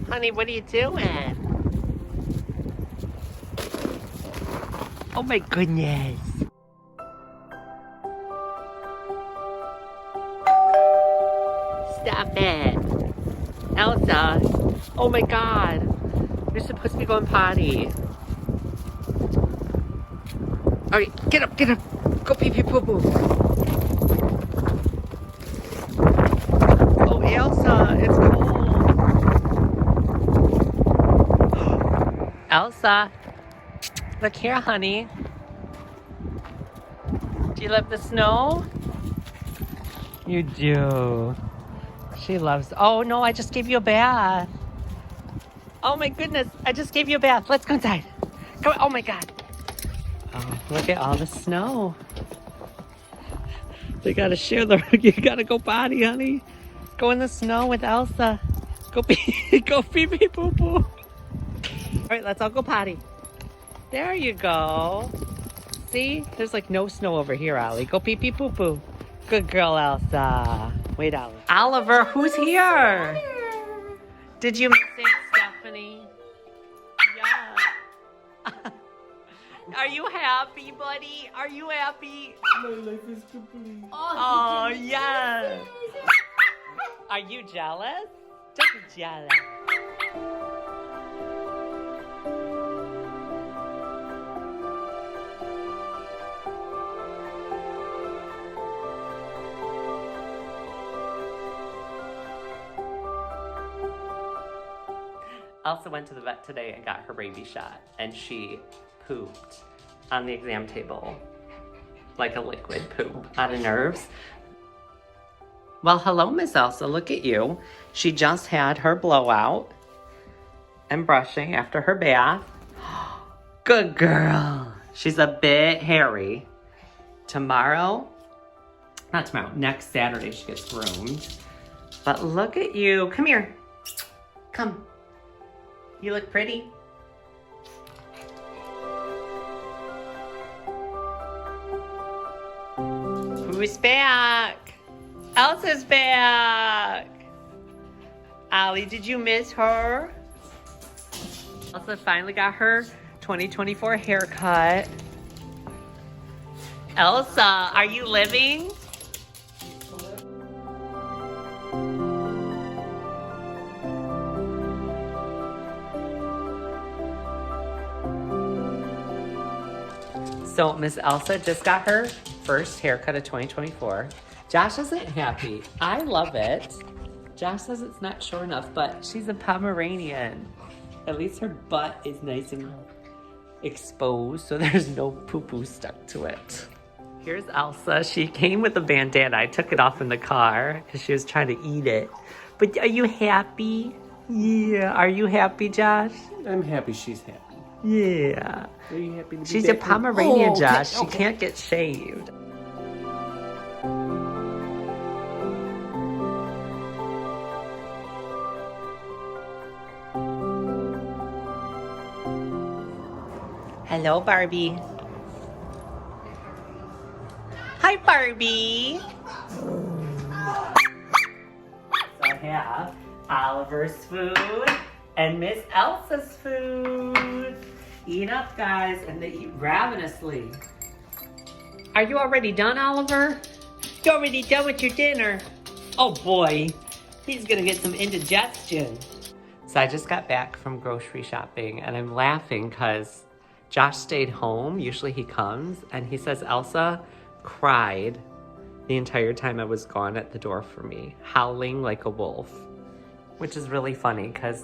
Honey, what are you doing? Oh my goodness. Stop it. Elsa. Oh my God. You're supposed to be going potty. Alright, get up, get up. Go pee pee poo poo. Oh, Elsa, it's cold. Elsa. Look here, honey. Do you love the snow? You do. She loves... Oh, no, I just gave you a bath. Oh, my goodness. I just gave you a bath. Let's go inside. Come on. Oh, my God. Oh, look at all the snow. They got to share the... You got to go potty, honey. Go in the snow with Elsa. Go pee. Go pee pee poo poo. All right, let's all go potty. There you go. See? There's like no snow over here, Ollie. Go pee pee poo poo. Good girl, Elsa. Wait, Ollie. Oliver, who's here? Did you miss Aunt Stephanie? Yeah. Are you happy, buddy? Are you happy? My life is complete. Oh, yes. Are you jealous? Don't be jealous. Elsa went to the vet today and got her rabies shot, and she pooped on the exam table like a liquid poop out of nerves. Well, hello, Miss Elsa. Look at you. She just had her blowout and brushing after her bath. Good girl. She's a bit hairy. Next Saturday she gets groomed. But look at you. Come here. Come. You look pretty. Who's back? Elsa's back. Ollie, did you miss her? Elsa finally got her 2024 haircut. Elsa, are you living? So Miss Elsa just got her first haircut of 2024. Josh isn't happy. I love it. Josh says it's not short enough, but she's a Pomeranian. At least her butt is nice and exposed, so there's no poo-poo stuck to it. Here's Elsa. She came with a bandana. I took it off in the car because she was trying to eat it. But are you happy? Yeah. Are you happy, Josh? I'm happy she's happy. Yeah. Are you happy to be She's a back? Pomeranian, Okay, Josh. She okay. can't get shaved. Hello, Barbie. Hi, Barbie. So I have Oliver's food and Miss Elsa's food. Eat up, guys, and they eat ravenously. Are you already done, Oliver? You already done with your dinner? Oh boy, he's gonna get some indigestion. So I just got back from grocery shopping and I'm laughing because Josh stayed home. Usually he comes and he says Elsa cried the entire time I was gone at the door for me, howling like a wolf, which is really funny because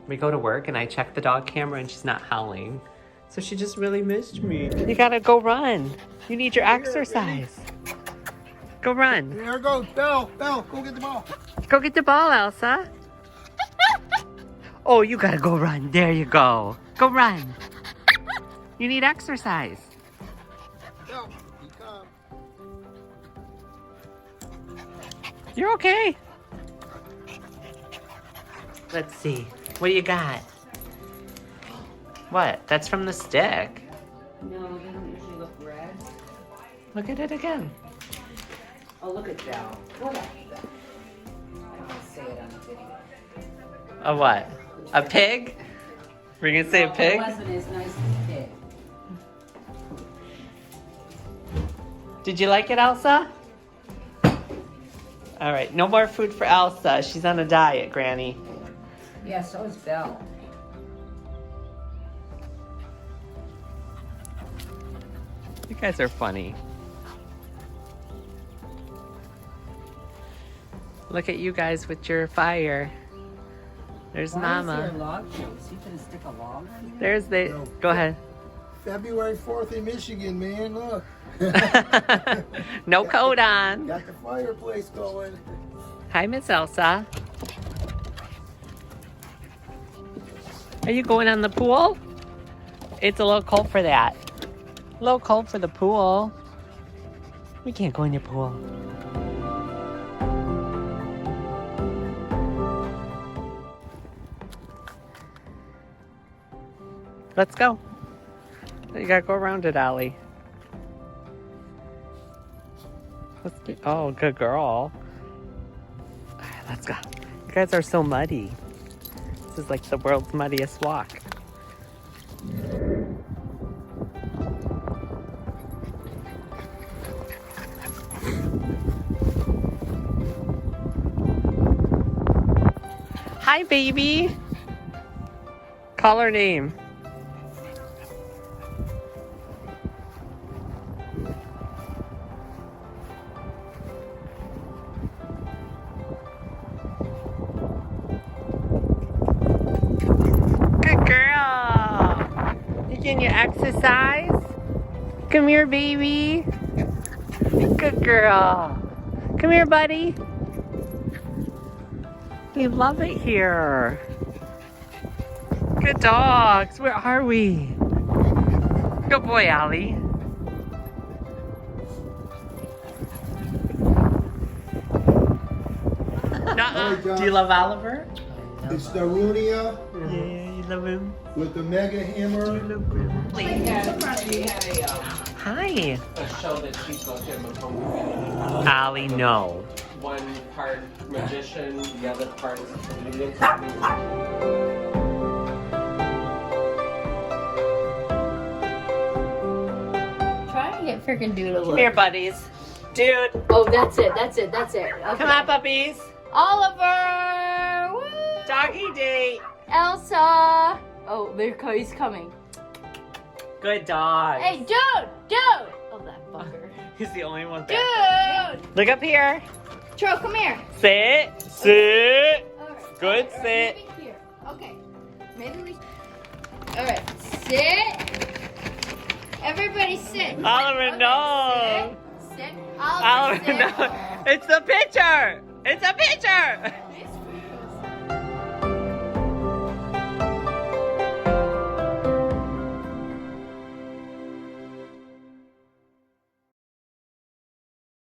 we go to work and I check the dog camera and she's not howling. So she just really missed me. You gotta go run. You need your exercise. Go run. There goes Belle. Belle, go get the ball. Go get the ball, Elsa. Oh, you gotta go run. There you go. Go run. You need exercise. Belle, you come. You're okay. Let's see. What do you got? What? That's from the stick. No, they don't usually look red. Look at it again. Oh, look at Belle. What a... I can't say it on the video. A what? A pig? We're gonna say a pig? It wasn't as nice as pig. Did you like it, Elsa? All right, no more food for Elsa. She's on a diet, Granny. Yeah, so is Belle. You guys are funny. Look at you guys with your fire. There's Why Mama. is there a log show? Is he gonna stick a log on there? There's the. No. Go ahead. February 4th in Michigan, man. Look. No coat on. Got the fireplace going. Hi, Miss Elsa. Are you going on the pool? It's a little cold for that. A little cold for the pool. We can't go in your pool. Let's go. You gotta go around it, Ollie. Oh, good girl. All right, let's go. You guys are so muddy. This is like the world's muddiest walk. Hi, baby. Call her name. Good girl. You getting your exercise? Come here, baby. Good girl. Come here, buddy. We love it here. Good dogs. Where are we? Good boy, Ollie. Nuh-uh. Do you love Oliver? It's the Runia Yeah, you love him. with the mega hammer. Hi. A show that she's got him a home. Ollie, no. One part magician, the other part is comedian. Try to get freaking doodle. Come here, buddies. Dude, Oh, that's it. That's it. That's it. Okay. come on, puppies. Oliver. Woo! Doggy date. Elsa. Oh, he's coming. Good dog. Hey, dude. Oh, that fucker. He's the only one back. Dude. Look up here. Tro, come here. Sit. Sit. All right. Good All right, sit. Maybe here. Okay. Maybe we. All right. Sit. Everybody sit. Oliver, Okay, no. Sit. Oliver, sit. no. It's the picture. It's a picture. This